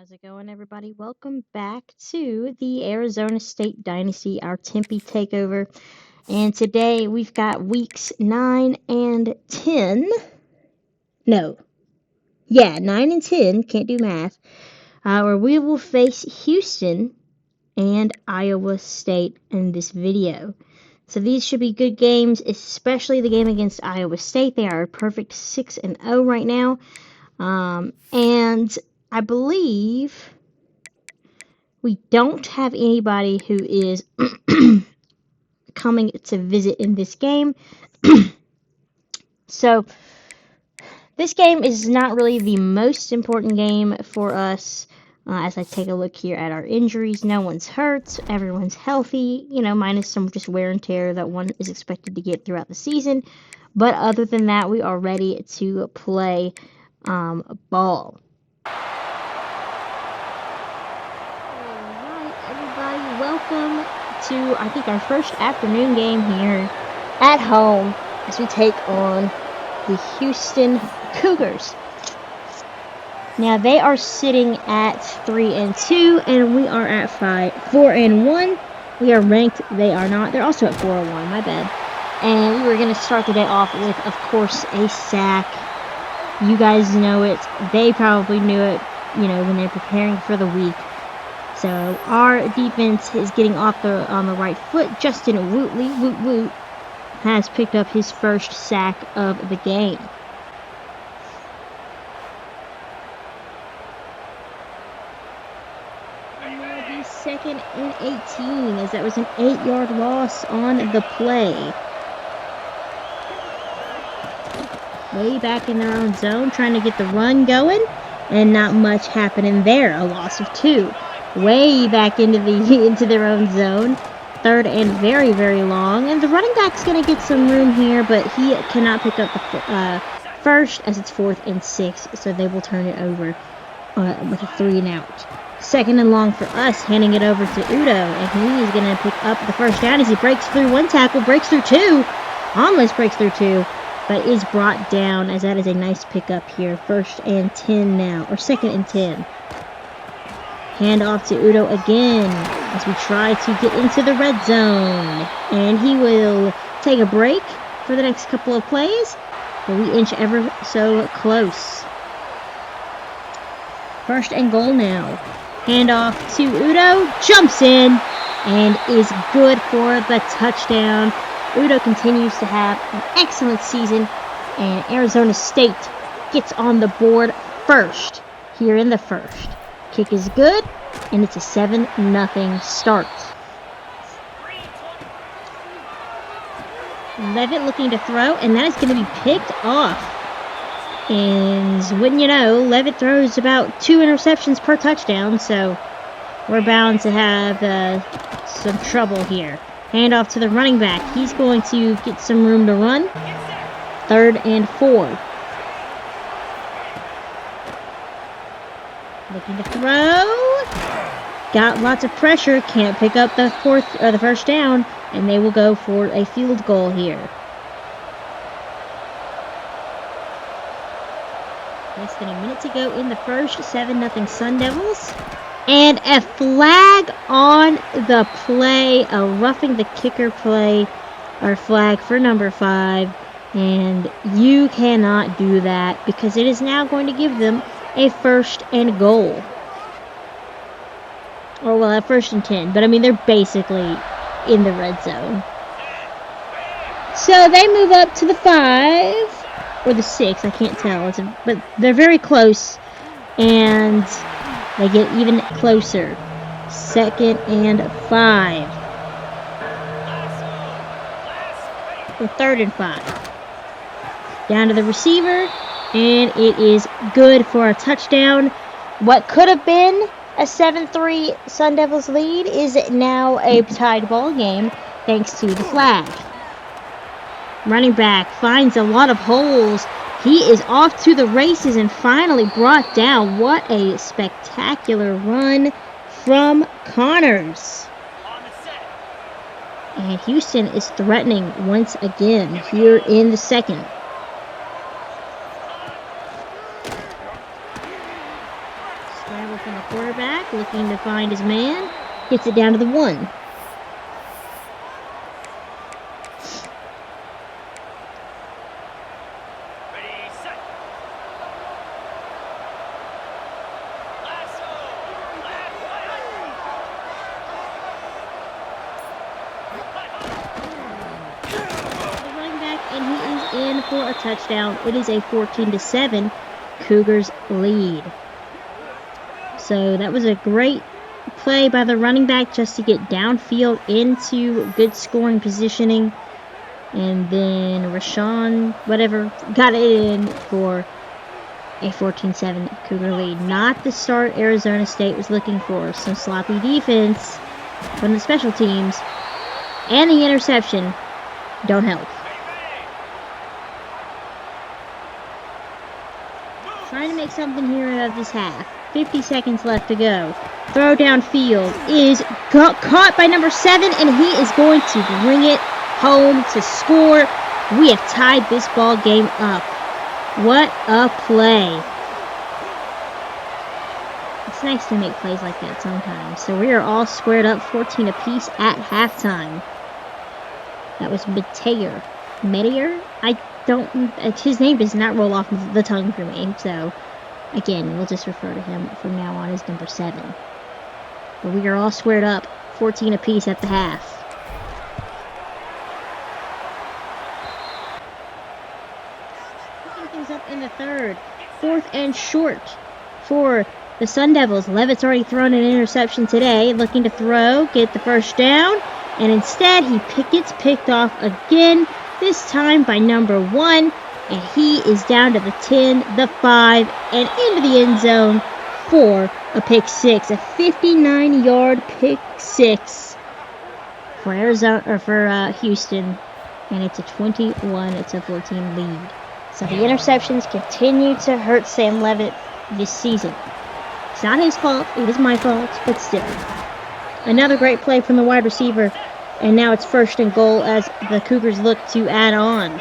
How's it going, everybody? Welcome back to the Arizona State Dynasty, our Tempe Takeover. And today we've got weeks 9 and 10. No. Yeah, 9 and 10. Can't do math. Where we will face Houston and Iowa State in this video. So these should be good games, especially the game against Iowa State. They are a perfect 6-0 right now. And I believe we don't have anybody who is coming to visit in this game. So this game is not really the most important game for us. As I take a look here at our injuries, no one's hurt, everyone's healthy, minus some just wear and tear that one is expected to get throughout the season. But other than that, we are ready to play ball. Alright, everybody, welcome to, I think, our first afternoon game here at home as we take on the Houston Cougars. Now, they are sitting at 3-2, and we are at 4-1. We are ranked. They are not. They're also at 4-1, my bad. And we were going to start the day off with, of course, a sack. You guys know it. They probably knew it, when they're preparing for the week. So our defense is getting off on the right foot. Justin Wootley, has picked up his first sack of the game. And now the 2nd and 18, as that was an 8-yard loss on the play. Way back in their own zone, trying to get the run going, and not much happening there. A loss of 2. Way back into their own zone. 3rd and very, very long. And the running back's going to get some room here, but he cannot pick up the first as it's 4th and 6. So they will turn it over with a 3-and-out. 2nd and long for us, handing it over to Udo. And he is going to pick up the first down as he breaks through one tackle, breaks through 2. Almost breaks through 2, but is brought down as that is a nice pickup here. 1st and 10 now, or 2nd and 10. Hand off to Udo again as we try to get into the red zone. And he will take a break for the next couple of plays, but we inch ever so close. 1st and goal now. Hand off to Udo, jumps in, and is good for the touchdown. Udo continues to have an excellent season, and Arizona State gets on the board first here in the first. Kick is good, and it's a 7-0 start. Levitt looking to throw, and that is going to be picked off. And wouldn't you know, Levitt throws about 2 interceptions per touchdown, so we're bound to have some trouble here. Hand off to the running back. He's going to get some room to run. 3rd and 4. Looking to throw. Got lots of pressure. Can't pick up the first down, and they will go for a field goal here. Less than a minute to go in the first. 7-0 Sun Devils. And a flag on the play, a roughing the kicker play, or flag for number 5. And you cannot do that because it is now going to give them a 1st and goal. Or, well, a 1st and 10. But, I mean, they're basically in the red zone. So they move up to the 5, or the 6, I can't tell. But they're very close. And they get even closer. 2nd and 5. Or 3rd and 5. Down to the receiver. And it is good for a touchdown. What could have been a 7-3 Sun Devils lead is now a tied ball game thanks to the flag. Running back finds a lot of holes. He is off to the races and finally brought down. What a spectacular run from Connors. And Houston is threatening once again here in the 2nd. Scramble from the quarterback, looking to find his man. Gets it down to the 1. For a touchdown. It is a 14-7 Cougars lead. So that was a great play by the running back just to get downfield into good scoring positioning. And then Rashawn, whatever, got it in for a 14-7 Cougar lead. Not the start Arizona State was looking for. Some sloppy defense from the special teams. And the interception don't help. Trying to make something here out of this half. 50 seconds left to go. Throw downfield is caught by number 7, and he is going to bring it home to score. We have tied this ball game up. What a play. It's nice to make plays like that sometimes. So we are all squared up 14 apiece at halftime. That was Meteor. His name does not roll off the tongue for me, so again, we'll just refer to him from now on as number 7. But we are all squared up, 14 apiece at the half. Picking things up in the third. 4th and short for the Sun Devils. Levitt's already thrown an interception today, looking to throw, get the first down, and instead he gets picked off again. This time by number 1, and he is down to the 10, the 5, and into the end zone for a pick 6, a 59-yard pick 6 for Houston, and it's a 21-14 lead. So the interceptions continue to hurt Sam Levitt this season. It's not his fault; it is my fault, but still. Another great play from the wide receiver. And now it's 1st and goal as the Cougars look to add on.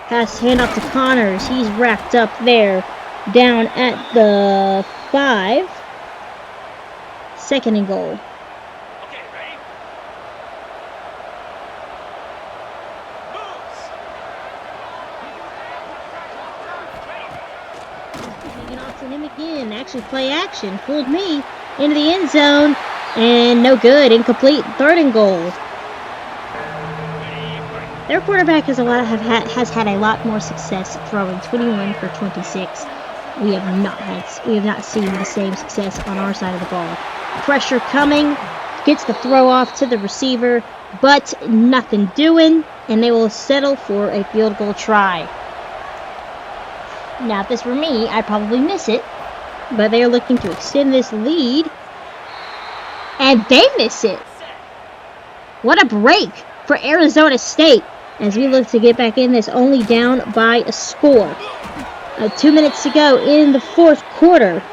Pass handoff to Connors. He's wrapped up there down at the 5. 2nd and goal. Okay, ready? Hanging off to him again. Actually, play action. Fooled me. Into the end zone. And no good. Incomplete. 3rd and goal. Their quarterback has had a lot more success throwing. 21 for 26. We have not seen the same success on our side of the ball. Pressure coming. Gets the throw off to the receiver, but nothing doing, and they will settle for a field goal try. Now, if this were me, I'd probably miss it, but they are looking to extend this lead. And they miss it. What a break for Arizona State as we look to get back in this, only down by a score. 2 minutes to go in the 4th quarter.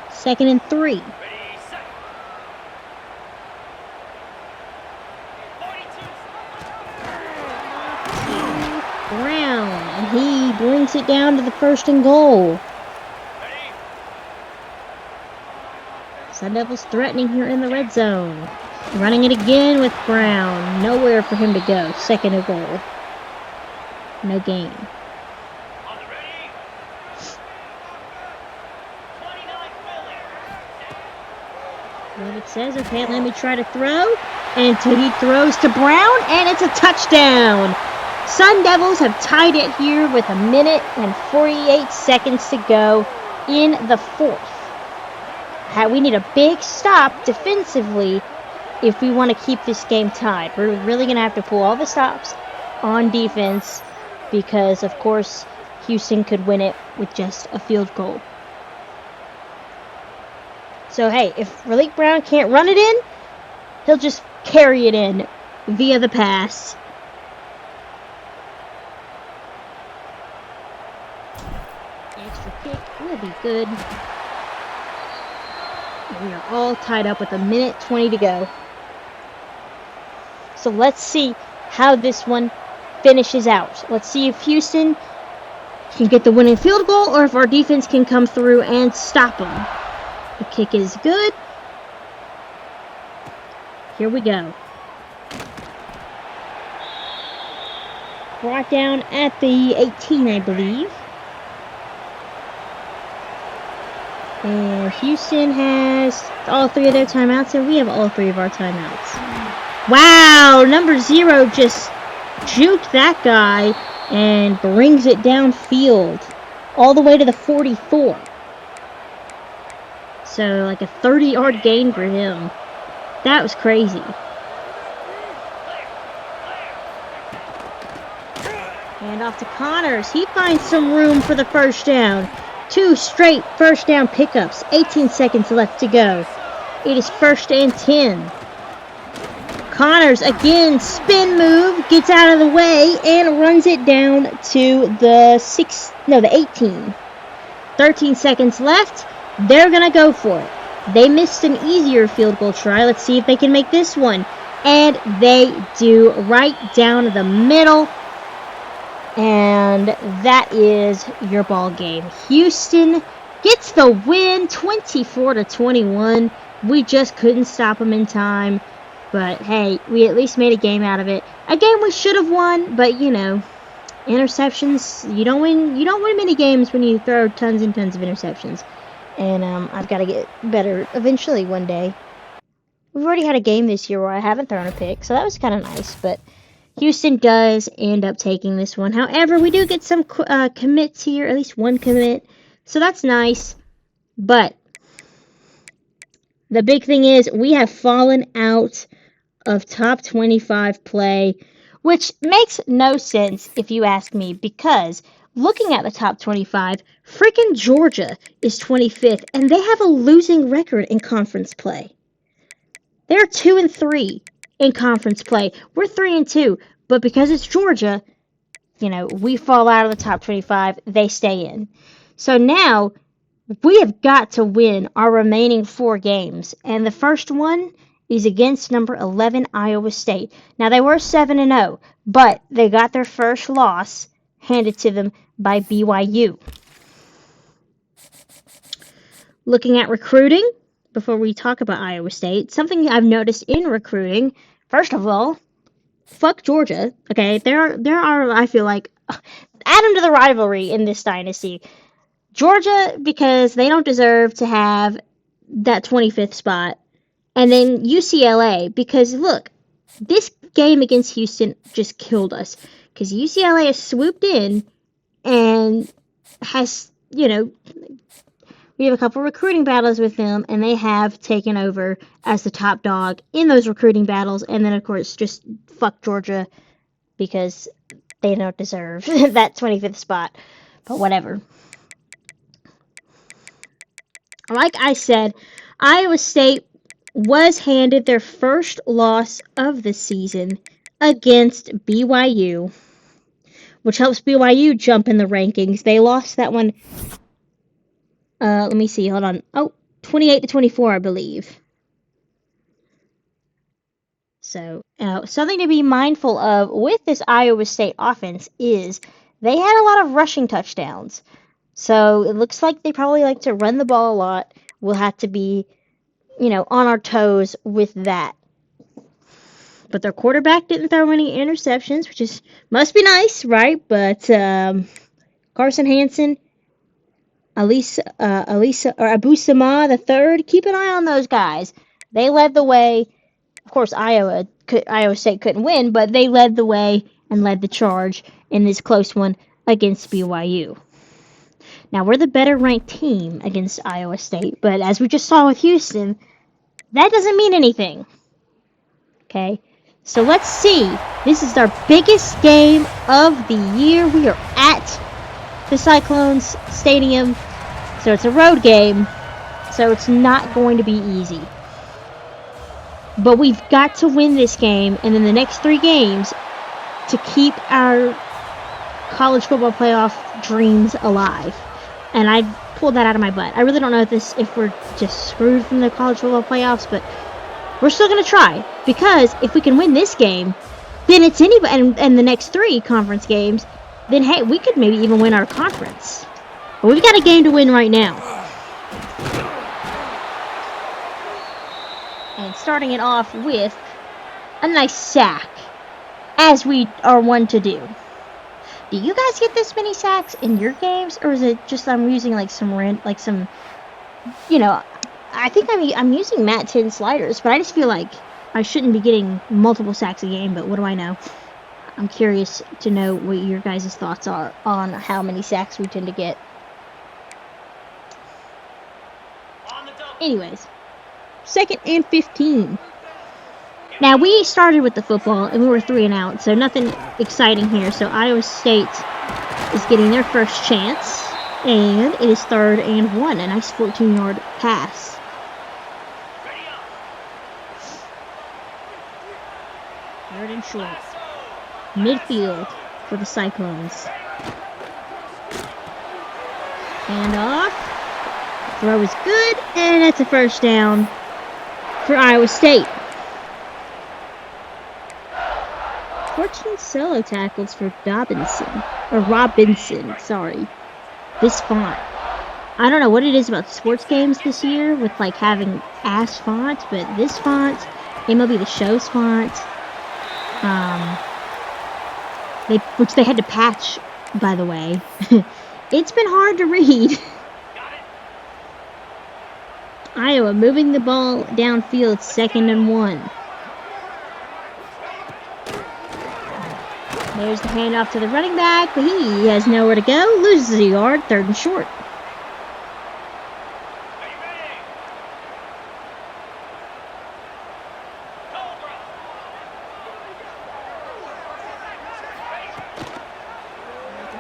2nd and 3. Brown, and he brings it down to the 1st and goal. Sun Devils threatening here in the red zone. Running it again with Brown. Nowhere for him to go. 2nd and goal. No gain. Levitt says, okay, let me try to throw. And he throws to Brown, and it's a touchdown. Sun Devils have tied it here with 1 minute and 48 seconds to go in the 4th. We need a big stop defensively if we want to keep this game tied. We're really going to have to pull all the stops on defense because, of course, Houston could win it with just a field goal. So, hey, if Raleek Brown can't run it in, he'll just carry it in via the pass. Extra kick will be good. We are all tied up with 1 minute 20 to go. So let's see how this one finishes out. Let's see if Houston can get the winning field goal or if our defense can come through and stop them. The kick is good. Here we go. Brought down at the 18, I believe. And Houston has all 3 of their timeouts, and we have all 3 of our timeouts. Wow, number 0 just juked that guy and brings it downfield all the way to the 44. So, like a 30-yard gain for him. That was crazy. Hand off to Connors. He finds some room for the first down. 2 straight first down pickups. 18 seconds left to go. It is 1st and 10. Connors again, spin move, gets out of the way and runs it down to the 18. 13 seconds left. They're gonna go for it. They missed an easier field goal try. Let's see if they can make this one. And they do, right down the middle. And that is your ball game. Houston gets the win, 24-21. We just couldn't stop them in time. But hey, we at least made a game out of it. A game we should have won, but you know, interceptions, you don't win many games when you throw tons and tons of interceptions. And I've got to get better eventually one day. We've already had a game this year where I haven't thrown a pick, so that was kind of nice. But Houston does end up taking this one. However, we do get some commits here, at least one commit. So that's nice. But the big thing is we have fallen out of top 25 play, which makes no sense if you ask me, because looking at the top 25, freaking Georgia is 25th, and they have a losing record in conference play. They're 2-3 in conference play. We're 3-2, but because it's Georgia, you know, we fall out of the top 25, they stay in. So now, we have got to win our remaining 4 games, and the first one is against number 11 Iowa State. Now, they were 7-0, but they got their first loss handed to them by BYU. Looking at recruiting, before we talk about Iowa State, something I've noticed in recruiting, first of all, fuck Georgia, okay? There are, I feel like, add them to the rivalry in this dynasty. Georgia, because they don't deserve to have that 25th spot. And then UCLA, because look, this game against Houston just killed us. Because UCLA has swooped in and has, you know, we have a couple recruiting battles with them, and they have taken over as the top dog in those recruiting battles. And then, of course, just fuck Georgia because they don't deserve that 25th spot. But whatever. Like I said, Iowa State was handed their first loss of the season against BYU, which helps BYU jump in the rankings. They lost that one, let me see, hold on. 28-24, I believe. So, something to be mindful of with this Iowa State offense is they had a lot of rushing touchdowns. So, it looks like they probably like to run the ball a lot. We'll have to be, you know, on our toes with that. But their quarterback didn't throw any interceptions, which must be nice, right? But Carson Hansen, Abu Sama the third, keep an eye on those guys. They led the way. Of course, Iowa State couldn't win, but they led the way and led the charge in this close one against BYU. Now, we're the better ranked team against Iowa State, but as we just saw with Houston, that doesn't mean anything. Okay? So let's see. This is our biggest game of the year. We are at the Cyclones Stadium, so it's a road game, so it's not going to be easy. But we've got to win this game, and in the next 3 games, to keep our college football playoff dreams alive. And I pulled that out of my butt. I really don't know if we're just screwed from the college football playoffs, but we're still going to try. Because if we can win this game, then it's anybody, and the next 3 conference games, then hey, we could maybe even win our conference. But we've got a game to win right now. And starting it off with a nice sack, as we are one to do. Do you guys get this many sacks in your games, or is it just I'm using like some, you know, I think I'm using Matt 10 sliders, but I just feel like I shouldn't be getting multiple sacks a game, but what do I know? I'm curious to know what your guys' thoughts are on how many sacks we tend to get. Anyways, 2nd and 15. Now, we started with the football, and we were 3 and out, so nothing exciting here. So Iowa State is getting their first chance, and it is 3rd and 1, a nice 14-yard pass. Third and short. Midfield for the Cyclones. Hand off. Throw is good, and that's a first down for Iowa State. 14 solo tackles for Robinson, sorry. This font. I don't know what it is about sports games this year with like having ass fonts, but this font, MLB The Show's font, which they had to patch, by the way. It's been hard to read. Iowa moving the ball downfield, 2nd and 1. There's the handoff to the running back, but he has nowhere to go. Loses a yard, 3rd and short.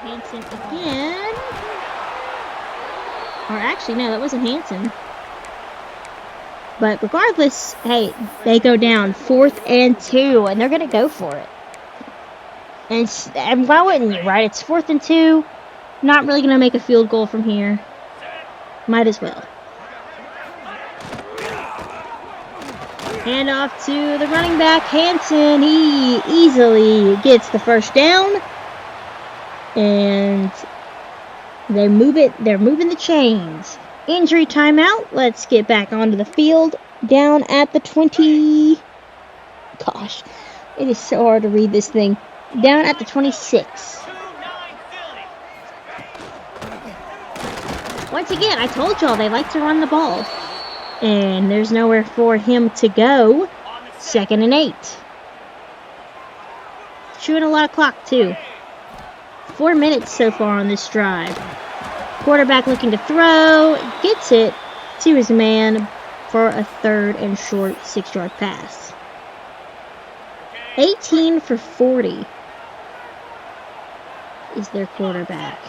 Hanson again. Or actually, no, that wasn't Hanson. But regardless, hey, they go down 4th and 2, and they're going to go for it. And why wouldn't you, right? It's 4th and 2. Not really going to make a field goal from here. Might as well. Hand off to the running back, Hanson. He easily gets the first down. And they move it. They're moving the chains. Injury timeout. Let's get back onto the field. Down at the 20. Gosh, it is so hard to read this thing. Down at the 26. Once again, I told y'all they like to run the ball. And there's nowhere for him to go. 2nd and 8. Chewing a lot of clock, too. 4 minutes so far on this drive. Quarterback looking to throw. Gets it to his man for a 3rd and short 6-yard pass. 18 for 40 is their quarterback.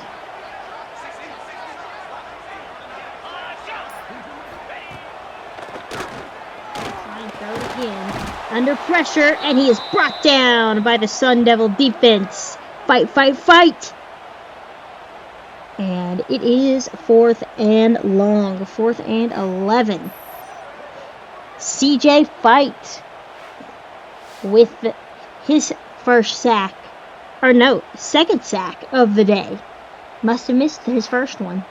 Again, under pressure, and he is brought down by the Sun Devil defense. Fight, fight, fight! And it is 4th and long, 4th and 11. CJ Fight with his first sack, or no, 2nd sack of the day. Must have missed his first one.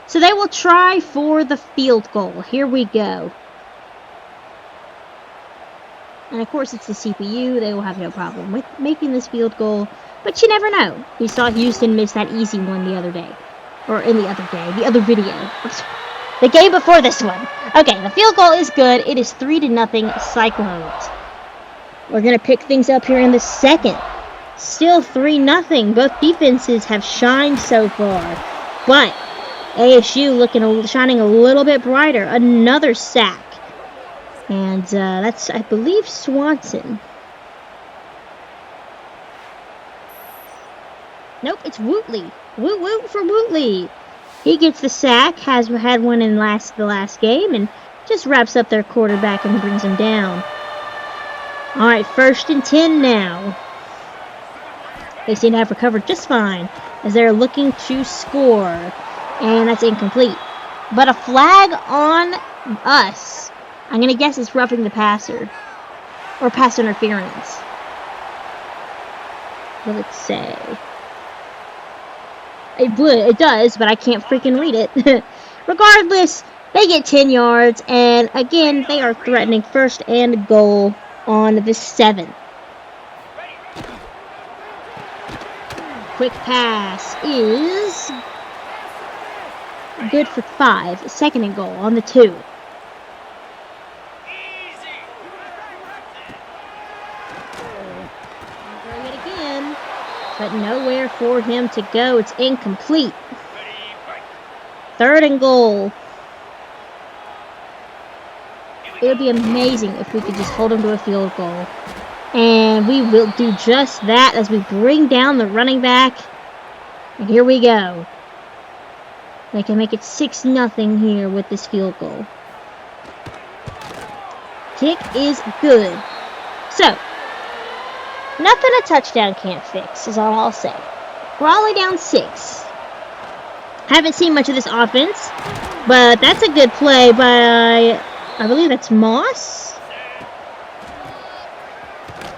So they will try for the field goal. Here we go. And of course it's the CPU. They will have no problem with making this field goal. But you never know. We saw Houston miss that easy one the other day. Or in the other video. The game before this one. Okay, the field goal is good. It is 3-0 Cyclones. We're going to pick things up here in the 2nd. Still 3-0. Both defenses have shined so far. But ASU shining a little bit brighter. Another sack. And that's, I believe, Swanson. Nope, it's Wootley. Woot for Wootley. He gets the sack, has had one in the last game, and just wraps up their quarterback and brings him down. Alright, 1st and 10 now. They seem to have recovered just fine as they're looking to score. And that's incomplete. But a flag on us. I'm going to guess it's roughing the passer. Or pass interference. What does it say? It does, but I can't freaking read it. Regardless, they get 10 yards, and again, they are threatening first and goal on the 7. Quick pass is good for 5. Second and goal on the 2. Throw it again, but nowhere for him to go. It's incomplete. Third and goal. It would be amazing if we could just hold him to a field goal. And we will do just that as we bring down the running back. And here we go. They can make it 6-0 here with this field goal. Kick is good. So, nothing a touchdown can't fix is all I'll say. We're only down 6. Haven't seen much of this offense, but that's a good play by, I believe that's Moss.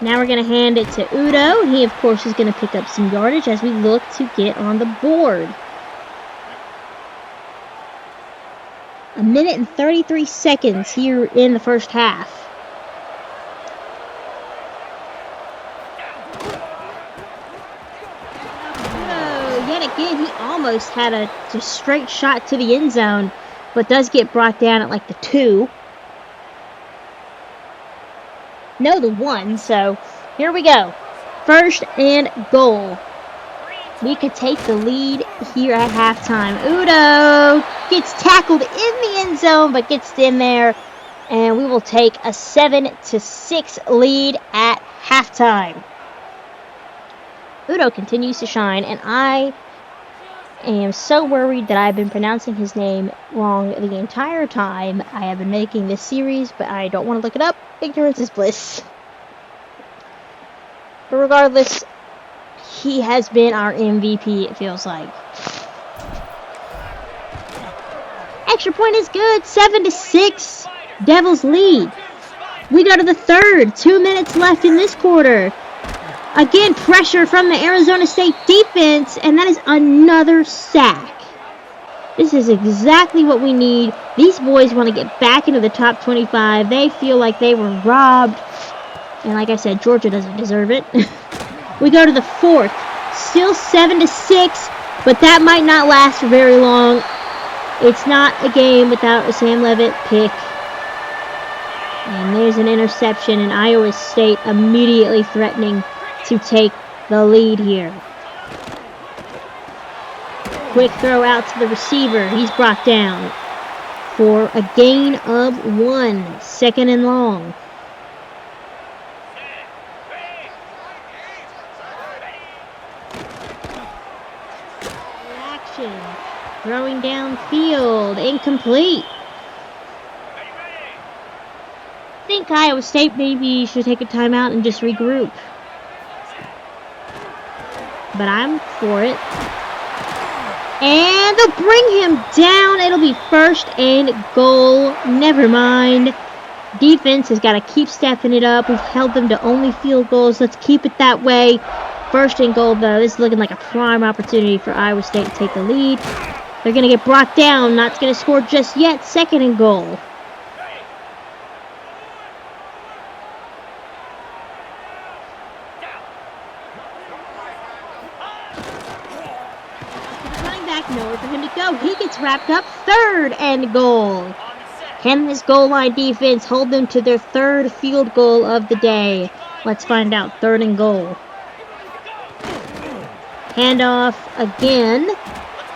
Now we're going to hand it to Udo. He, of course, is going to pick up some yardage as we look to get on the board. 1 minute and 33 seconds here in the first half. Udo, yet again, he almost had a just straight shot to the end zone, but does get brought down at like the 2. No, the 1, so here we go. First and goal. We could take the lead here at halftime. Udo gets tackled in the end zone, but gets in there, and we will take a 7-6 lead at halftime. Udo continues to shine, and I am so worried that I've been pronouncing his name wrong the entire time I have been making this series, but I don't want to look it up. Ignorance is bliss. But regardless, he has been our MVP, it feels like. Extra point is good. 7-6. Devils lead. We go to the third. 2 minutes left in this quarter. Again, pressure from the Arizona State defense, and that is another sack. This is exactly what we need. These boys want to get back into the top 25. They feel like they were robbed. And like I said, Georgia doesn't deserve it. We go to the fourth. Still 7-6, but that might not last for very long. It's not a game without a Sam Levitt pick. And there's an interception, and Iowa State immediately threatening to take the lead here. Quick throw out to the receiver. He's brought down for a gain of 1. Second and long. Action. Throwing downfield. Incomplete. I think Iowa State maybe should take a timeout and just regroup. But I'm for it. And they'll bring him down. It'll be first and goal. Never mind. Defense has got to keep stepping it up. We've held them to only field goals. Let's keep it that way. First and goal, though. This is looking like a prime opportunity for Iowa State to take the lead. They're going to get brought down. Not going to score just yet. Second and goal. Nowhere for him to go. He gets wrapped up. Third and goal. Can this goal line defense hold them to their third field goal of the day? Let's find out. Third and goal. Handoff again.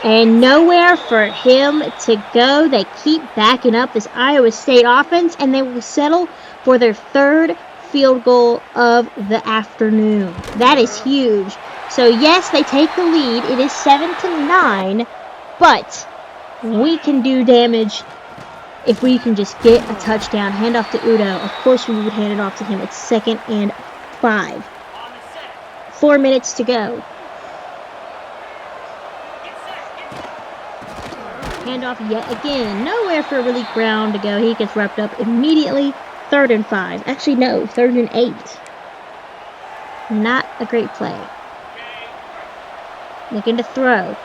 And nowhere for him to go. They keep backing up this Iowa State offense, and they will settle for their third field goal of the afternoon. That is huge. So yes, they take the lead. It is 7-9, but we can do damage if we can just get a touchdown. Hand off to Udo. Of course, we would hand it off to him. It's 2nd and 5. 4 minutes to go. Hand off yet again. Nowhere for really ground to go. He gets wrapped up immediately. 3rd and 5. Actually, no. 3rd and 8. Not a great play. Looking to throw.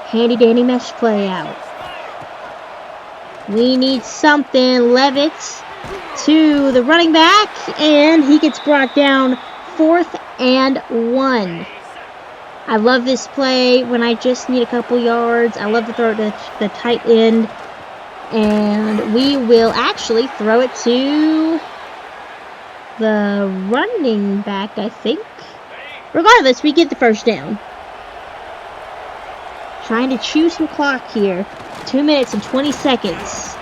Handy dandy mesh play out. We need something. Levitt to the running back, and he gets brought down 4th and 1. I love this play when I just need a couple yards. I love to throw it to the tight end, and we will actually throw it to the running back, I think. Regardless, we get the first down. Trying to chew some clock here. 2 minutes and 20 seconds.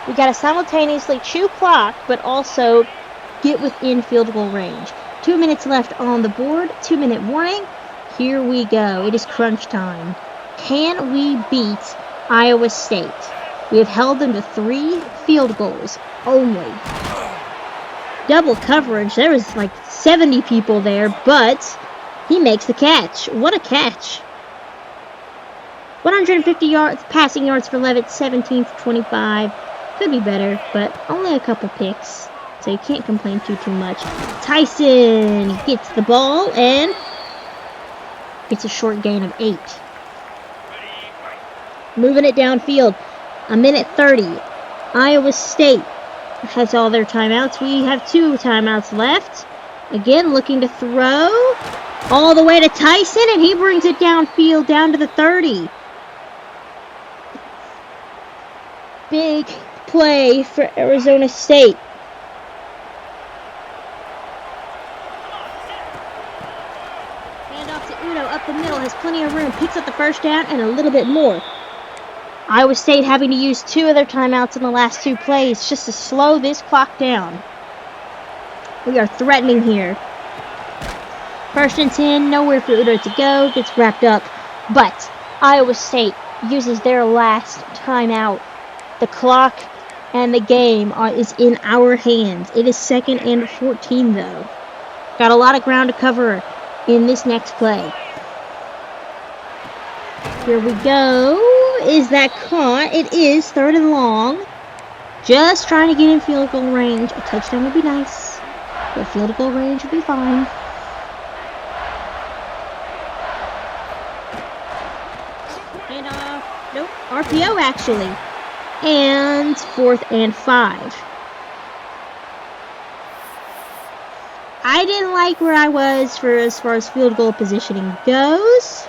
We gotta simultaneously chew clock, but also get within field goal range. 2 minutes left on the board. 2-minute warning. Here we go. It is crunch time. Can we beat Iowa State? We have held them to 3 field goals only. Double coverage. There was like 70 people there, but he makes the catch. What a catch. 150 yards, passing yards for Levitt, 17 for 25. Could be better, but only a couple picks, so you can't complain too much. Tyson gets the ball, and it's a short gain of 8. Moving it downfield. 1:30. Iowa State has all their timeouts. We have 2 timeouts left. Again, looking to throw all the way to Tyson, and he brings it downfield down to the 30. Big play for Arizona State. Handoff to Udo up the middle, has plenty of room, picks up the first down and a little bit more. Iowa State having to use 2 of their timeouts in the last 2 plays just to slow this clock down. We are threatening here. 1st and 10, nowhere for Udo to go, gets wrapped up, but Iowa State uses their last timeout. The clock and the game is in our hands. It is 2nd and 14, though. Got a lot of ground to cover in this next play. Here we go. Is that caught? It is 3rd and long. Just trying to get in field goal range. A touchdown would be nice, but field goal range would be fine. Handoff. Nope. RPO, actually. And 4th and 5. I didn't like where I was as far as field goal positioning goes,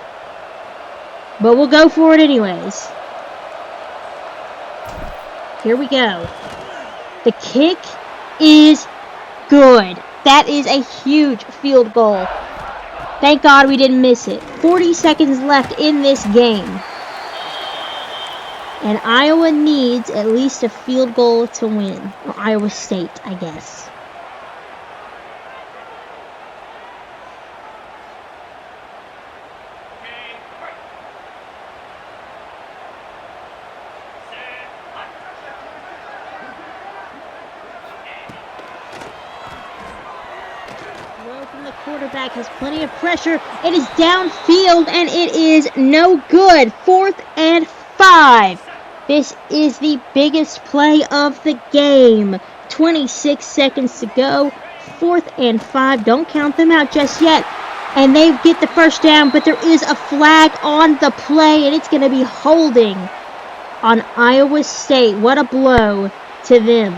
but we'll go for it anyways. Here we go. The kick is good. That is a huge field goal. Thank God we didn't miss it. 40 seconds left in this game. And Iowa needs at least a field goal to win. Or Iowa State, I guess. Throw from the quarterback has plenty of pressure. It is downfield and it is no good. 4th and 5. This is the biggest play of the game. 26 seconds to go. 4th and 5. Don't count them out just yet. And they get the first down, but there is a flag on the play, and it's going to be holding on Iowa State. What a blow to them.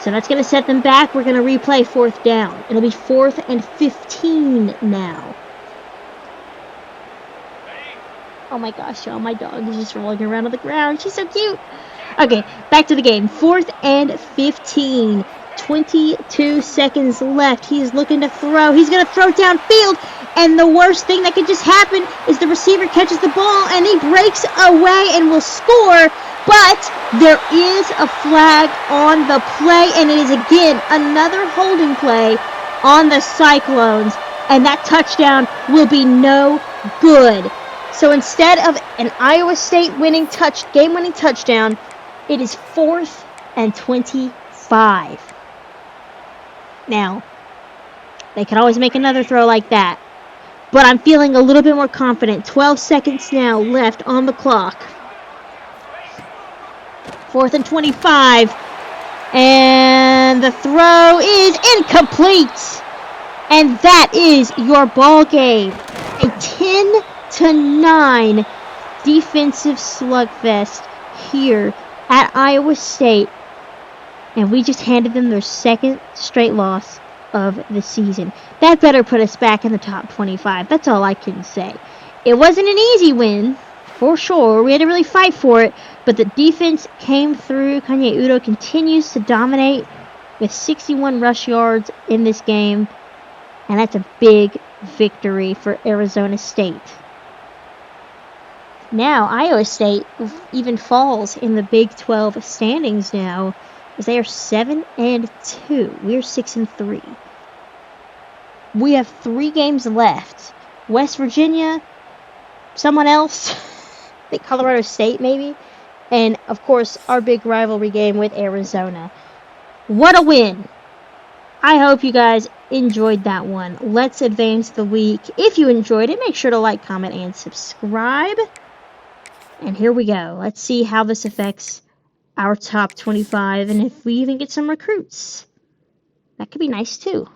So that's going to set them back. We're going to replay 4th down. It'll be 4th and 15 now. Oh my gosh, y'all, my dog is just rolling around on the ground. She's so cute. Okay, back to the game. 4th and 15. 22 seconds left. He's looking to throw. He's going to throw downfield. And the worst thing that could just happen is the receiver catches the ball and he breaks away and will score. But there is a flag on the play. And it is, again, another holding play on the Cyclones. And that touchdown will be no good. So instead of an Iowa State game-winning touchdown, it is 4th and 25. Now, they could always make another throw like that. But I'm feeling a little bit more confident. 12 seconds now left on the clock. 4th and 25. And the throw is incomplete. And that is your ball game. A 10 10-9 defensive slugfest here at Iowa State. And we just handed them their second straight loss of the season. That better put us back in the top 25. That's all I can say. It wasn't an easy win, for sure. We had to really fight for it. But the defense came through. Kanye Udo continues to dominate with 61 rush yards in this game. And that's a big victory for Arizona State. Now, Iowa State even falls in the Big 12 standings now, as they are 7-2. We're 6-3. We have 3 games left. West Virginia, someone else, I think Colorado State maybe, and of course our big rivalry game with Arizona. What a win! I hope you guys enjoyed that one. Let's advance the week. If you enjoyed it, make sure to like, comment, and subscribe. And here we go. Let's see how this affects our top 25 and if we even get some recruits. That could be nice too.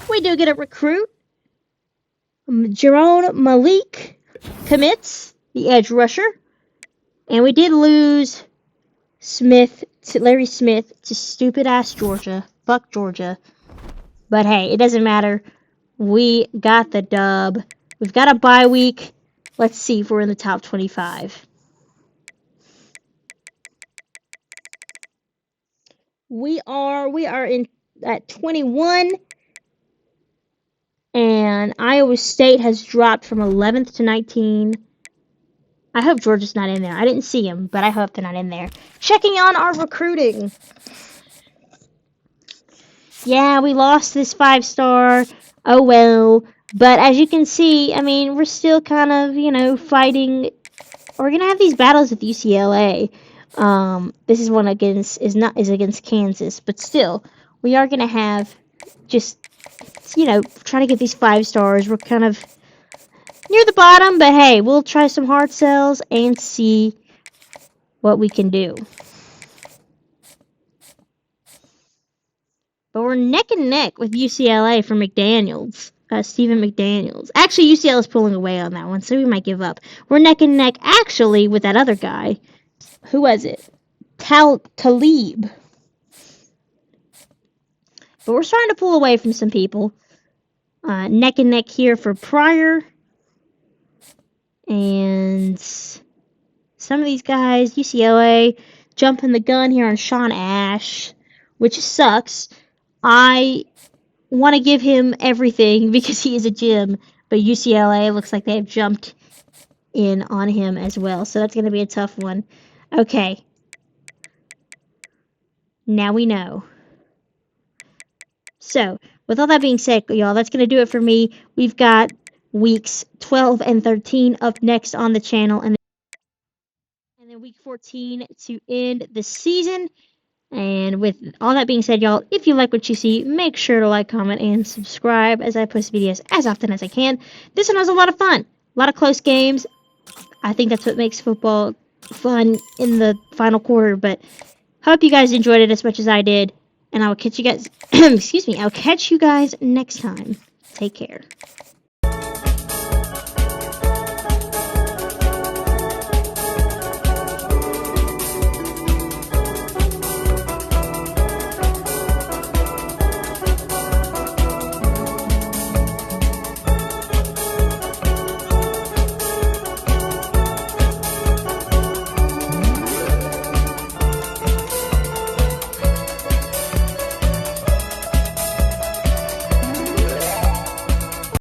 We do get a recruit. Jerome Malik commits, the edge rusher. And we did lose Larry Smith to stupid-ass Georgia. Fuck Georgia. But hey, it doesn't matter. We got the dub. We've got a bye week. Let's see if we're in the top 25. We are in at 21. And Iowa State has dropped from 11th to 19. I hope Georgia's not in there. I didn't see him, but I hope they're not in there. Checking on our recruiting. Yeah, we lost this 5-star. Oh well. But as you can see, I mean, we're still kind of, fighting. We're gonna have these battles with UCLA. This is one against Kansas, but still, we are gonna have just trying to get these 5 stars. We're kind of near the bottom, but hey, we'll try some hard sells and see what we can do. But we're neck and neck with UCLA for McDaniels. Stephen McDaniels. Actually, UCLA is pulling away on that one, so we might give up. We're neck and neck, actually, with that other guy. Who was it? Talib. But we're starting to pull away from some people. Neck and neck here for Pryor. And some of these guys, UCLA, jumping the gun here on Sean Ash, which sucks. I want to give him everything because he is a gem, but UCLA looks like they have jumped in on him as well, so that's going to be a tough one. Okay. Now we know. So, with all that being said, y'all, that's going to do it for me. We've got weeks 12 and 13 up next on the channel, and then week 14 to end the season. And with all that being said, y'all, if you like what you see, make sure to like, comment, and subscribe as I post videos as often as I can. This one was a lot of fun. A lot of close games. I think that's what makes football fun in the final quarter. But hope you guys enjoyed it as much as I did. And I will catch you guys, excuse me, I'll catch you guys next time. Take care.